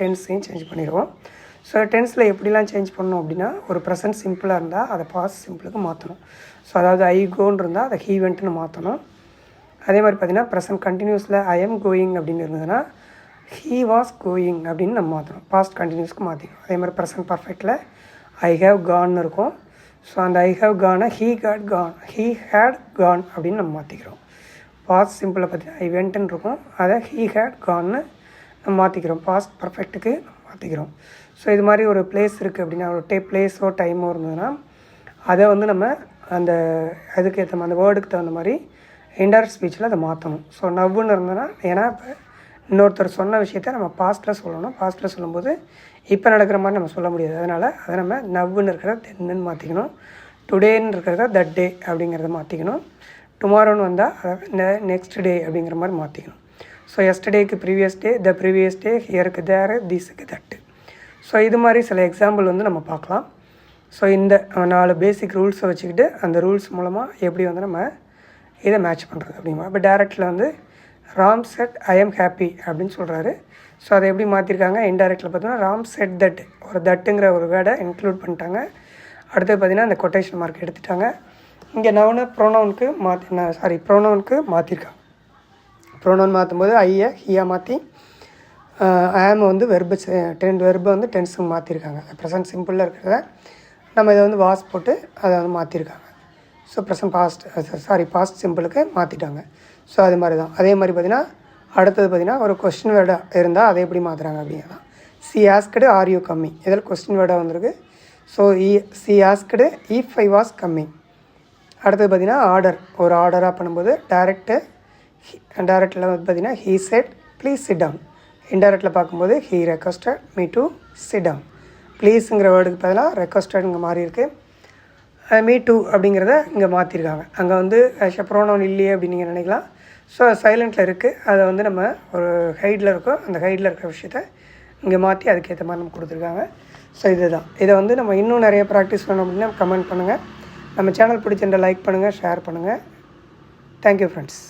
டென்ஸையும் change பண்ணிடுவோம். So டென்ஸில் எப்படிலாம் change பண்ணணும் அப்படின்னா, ஒரு ப்ரெசன்ட் சிம்பிளாக இருந்தால் அதை பாஸ்ட் சிம்பிளுக்கு மாற்றணும். ஸோ அதாவது ஐ கோன்னு இருந்தால் அதை ஹீ வென்ட்னு மாற்றணும். அதே மாதிரி பார்த்திங்கன்னா ப்ரெசன்ட் கண்டினியூஸில் ஐ எம் கோயிங் அப்படின்னு இருந்ததுன்னா ஹீ வாஸ் கோயிங் அப்படின்னு நம்ம மாற்றணும், பாஸ்ட் கண்டினியூஸ்க்கு மாற்றிக்கணும். அதே மாதிரி ப்ரெசன்ட் பர்ஃபெக்டில் ஐ ஹேவ் கான்னு இருக்கும். ஸோ அந்த ஐ ஹேவ் கானை he had can, he had can அப்படின்னு நம்ம மாற்றிக்கிறோம். பாஸ்ட் சிம்பிளை பார்த்தீங்கன்னா ஐ வென்ட்டுன்னு இருக்கும், அதை ஹீ ஹேட் கான்னு நம்ம மாற்றிக்கிறோம், பாஸ்ட் பர்ஃபெக்ட்டுக்கு நம்ம மாற்றிக்கிறோம். ஸோ இது மாதிரி ஒரு பிளேஸ் இருக்குது அப்படின்னா, ஒரு பிளேஸோ டைமோ இருந்ததுன்னா அதை வந்து நம்ம அந்த அதுக்கு ஏற்ற அந்த வேர்டுக்கு தகுந்த மாதிரி இன்டைரக்ட் ஸ்பீச்சில் அதை மாற்றணும். ஸோ நவ்வுன்னு இருந்ததுன்னா, ஏன்னா இப்போ இன்னொருத்தர் சொன்ன விஷயத்த நம்ம பாஸ்ட்டில் சொல்லணும். பாஸ்ட்டில் சொல்லும்போது இப்போ நடக்கிற மாதிரி நம்ம சொல்ல முடியாது. அதனால் அதை நம்ம நவ்வுன்னு இருக்கிறத தென்னுன்னு மாற்றிக்கணும். டுடேன்னு இருக்கிறத தட் டே அப்படிங்கிறத மாற்றிக்கணும். டுமாரோன்னு வந்தால் அதை நெக்ஸ்ட் டே அப்படிங்கிற மாதிரி மாற்றிக்கணும். ஸோ எஸ்டர்டேக்கு previous day, the previous day, ஹியருக்கு தேர், தீஸுக்கு தட்டு. ஸோ இது மாதிரி சில எக்ஸாம்பிள் வந்து நம்ம பார்க்கலாம். ஸோ இந்த 4 பேசிக் ரூல்ஸை வச்சுக்கிட்டு அந்த ரூல்ஸ் மூலமாக எப்படி வந்து நம்ம இதை மேட்ச் பண்ணுறது அப்படிமா. இப்போ டேரக்டில் வந்து Ram set I am happy அப்படின்னு சொல்கிறாரு. ஸோ அதை எப்படி மாற்றிருக்காங்க, இன்டைரக்டில் பார்த்தோன்னா ராம் செட் தட், ஒரு தட்டுங்கிற ஒரு வேர்டை இன்க்ளூட் பண்ணிட்டாங்க. அடுத்து பார்த்திங்கன்னா அந்த கொட்டேஷன் மார்க் எடுத்துட்டாங்க. இங்கே நவுனை ப்ரோனவுனுக்கு மாற்றிருக்காங்க. ப்ரோனவுன் மாற்றும்போது ஐயை ஹீயா மாற்றி ஆம் வந்து வெர்பை வந்து டென்ஸுக்கு மாற்றிருக்காங்க. ப்ரெசன்ட் சிம்பிளில் இருக்கிறத நம்ம இதை வந்து வாஸ் போட்டு அதை வந்து மாற்றிருக்காங்க. ஸோ பாஸ்ட் சிம்பிளுக்கு மாற்றிட்டாங்க. ஸோ அது மாதிரி தான். அதே மாதிரி பார்த்திங்கன்னா அடுத்தது பார்த்திங்கன்னா ஒரு கொஸ்டின் வேர்டாக இருந்தால் அதை எப்படி மாற்றுறாங்க அப்படின்னா, she asked are you coming, இதில் கொஸ்டின் வேர்டாக வந்திருக்கு. So she asked if I was coming. அடுத்தது பார்த்திங்கன்னா ஒரு ஆர்டராக பண்ணும்போது டேரக்டில் வந்து பார்த்திங்கன்னா he said please sit down. இன்டைரக்டில் பார்க்கும்போது he requested me to sit down. ப்ளீஸுங்கிற வேர்டுக்கு பதிலாக ரெக்வஸ்டட் இங்கே மாறி இருக்குது. மீ டூ அப்படிங்கிறத இங்கே மாற்றிருக்காங்க. அங்கே வந்து ப்ரோனவுன் இல்லையே அப்படின்னு நீங்கள் நினைக்கலாம். ஸோ சைலண்ட்டில் இருக்குது, அதை வந்து நம்ம ஒரு ஹைடில் இருக்கோம், அந்த ஹைடில் இருக்கிற விஷயத்த இங்கே மாற்றி அதுக்கேற்ற மாதிரி நம்ம கொடுத்துருக்காங்க. ஸோ இதுதான். இதை வந்து நம்ம இன்னும் நிறைய ப்ராக்டிஸ் பண்ணணும் அப்படின்னா கமெண்ட் பண்ணுங்கள். நம்ம சேனல் பிடிச்சிருந்தால் லைக் பண்ணுங்கள், ஷேர் பண்ணுங்கள். Thank you friends.